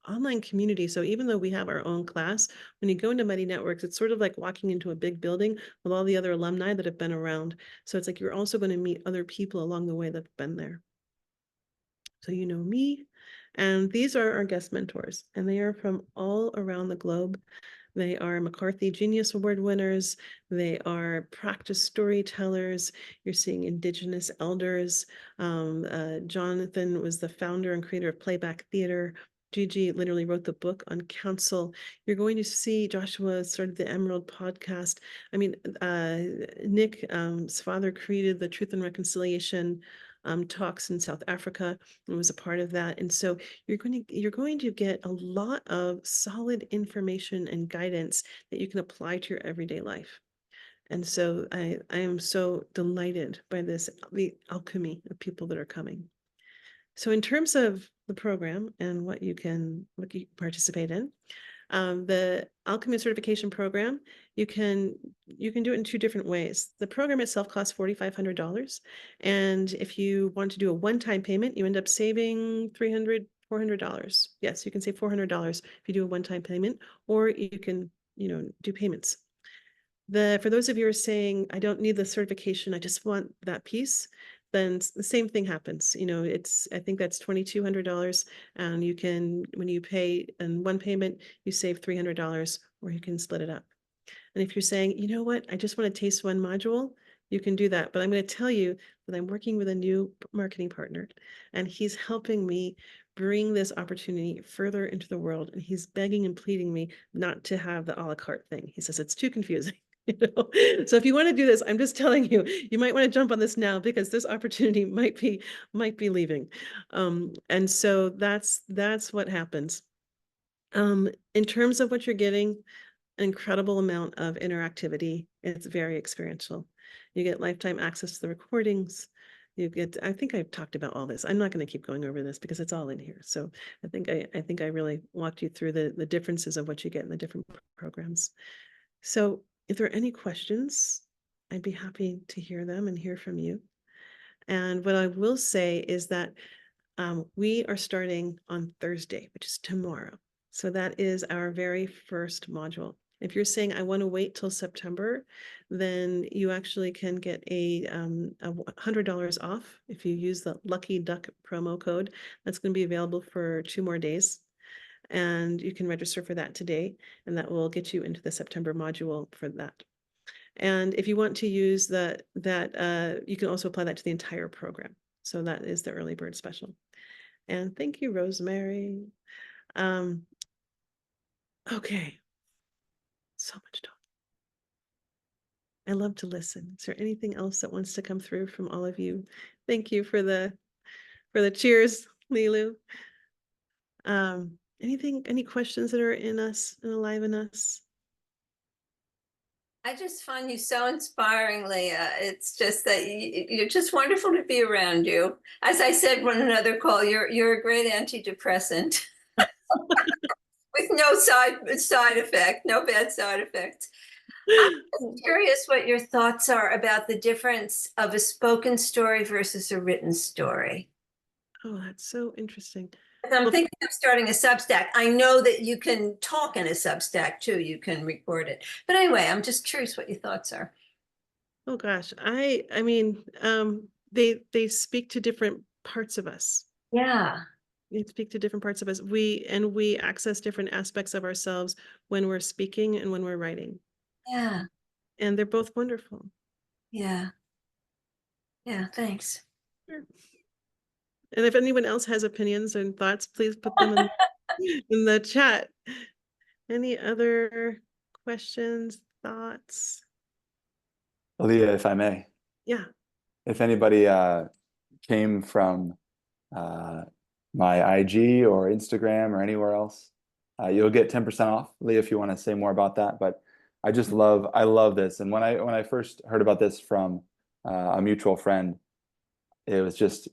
online community. So even though we have our own class, when you go into Mighty Networks, it's sort of like walking into a big building with all the other alumni that have been around. So it's like you're also going to meet other people along the way that have been there. So you know me, and these are our guest mentors, and they are from all around the globe. They are McCarthy Genius Award winners. They are practice storytellers. You're seeing Indigenous elders. Jonathan was the founder and creator of Playback Theater. Gigi literally wrote the book on council. You're going to see Joshua started the Emerald podcast. I mean, Nick's father created the Truth and Reconciliation talks in South Africa and was a part of that. And so you're going to get a lot of solid information and guidance that you can apply to your everyday life. And so I am so delighted by the alchemy of people that are coming. So in terms of the program and what you participate in, the Alchemy Certification Program, you can do it in two different ways. The program itself costs $4,500, and if you want to do a one-time payment, you end up saving $400. Yes, you can save $400 if you do a one-time payment, or you can, do payments. For those of you who are saying, I don't need the certification, I just want that piece, then the same thing happens. I think that's $2,200, and you can, when you pay in one payment, you save $300, or you can split it up. And if you're saying, you know what, I just want to taste one module, you can do that. But I'm going to tell you that I'm working with a new marketing partner, and he's helping me bring this opportunity further into the world. And he's begging and pleading me not to have the a la carte thing. He says it's too confusing. So if you want to do this, I'm just telling you, you might want to jump on this now, because this opportunity might be leaving. And so that's what happens. In terms of what you're getting, incredible amount of interactivity. It's very experiential. You get lifetime access to the recordings. I think I've talked about all this. I'm not going to keep going over this because it's all in here. So I think I really walked you through the differences of what you get in the different programs. So if there are any questions, I'd be happy to hear them and hear from you. And what I will say is that we are starting on Thursday, which is tomorrow. So that is our very first module. If you're saying I want to wait till September, then you actually can get a $100 off if you use the Lucky Duck promo code. That's going to be available for 2 more days. And you can register for that today, and that will get you into the September module for that. And if you want to use that, you can also apply that to the entire program. So that is the early bird special. And thank you, Rosemary. Okay. So much talk. I love to listen. Is there anything else that wants to come through from all of you? Thank you for the cheers, Lilu. Any questions that are in us and alive in us? I just find you so inspiring, Leah. It's just that you're just wonderful to be around you. As I said on another call, you're a great antidepressant with no side effect, no bad side effects. I'm curious what your thoughts are about the difference of a spoken story versus a written story. Oh, that's so interesting. I'm thinking of starting a Substack. I know that you can talk in a Substack too. You can record it. But anyway, I'm just curious what your thoughts are. Oh gosh, I mean, they speak to different parts of us. Yeah. They speak to different parts of us. We access different aspects of ourselves when we're speaking and when we're writing. Yeah. And they're both wonderful. Yeah. Yeah, thanks. Sure. And if anyone else has opinions and thoughts, please put them in the chat. Any other questions, thoughts? Leah, if I may. Yeah. If anybody came from my IG or Instagram or anywhere else, you'll get 10% off. Leah, if you want to say more about that. But I love this. And when I first heard about this from a mutual friend, it was just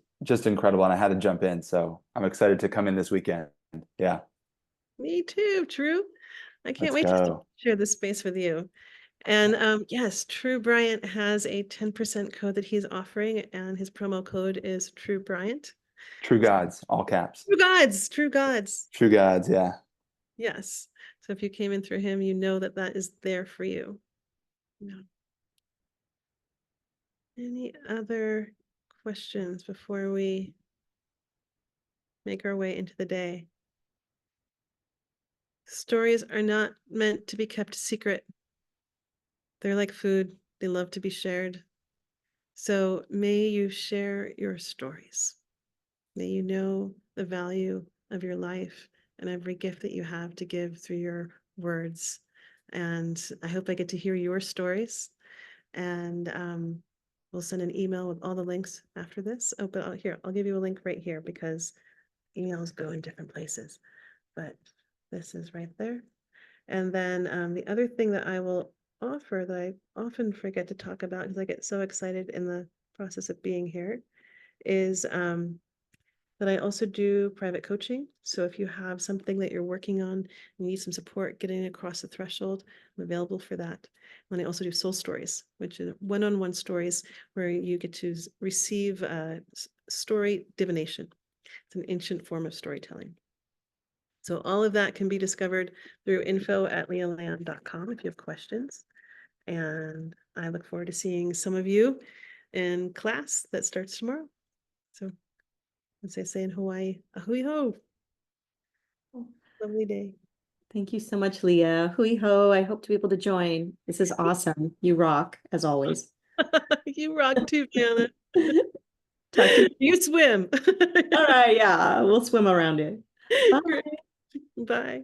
incredible, and I had to jump in. So I'm excited to come in this weekend. Yeah. Me too, True. I can't Let's wait to go. share this space with you. And yes, True Bryant has a 10% code that he's offering, and his promo code is True Bryant. True Gods, all caps. True Gods, True Gods. True Gods, yeah. Yes. So if you came in through him, you know that that is there for you. Yeah. Any other questions before we make our way into the day? Stories are not meant to be kept secret. They're like food. They love to be shared. So may you share your stories. May you know the value of your life and every gift that you have to give through your words. And I hope I get to hear your stories. And we'll send an email with all the links after this. Oh, but here, I'll give you a link right here because emails go in different places. But this is right there. And then the other thing that I will offer that I often forget to talk about because I get so excited in the process of being here is that I also do private coaching. So if you have something that you're working on, you need some support getting across the threshold, I'm available for that. And I also do soul stories, which is one-on-one stories where you get to receive story divination. It's an ancient form of storytelling. So all of that can be discovered through info@lealam.com if you have questions. And I look forward to seeing some of you in class that starts tomorrow. So as they say in Hawaii, ahui ho. Lovely day. Thank you so much, Leah. Hui ho. I hope to be able to join. This is awesome. You rock, as always. You rock too, Fiona. Talk to you. You swim. All right, yeah, we'll swim around it. Bye. Bye.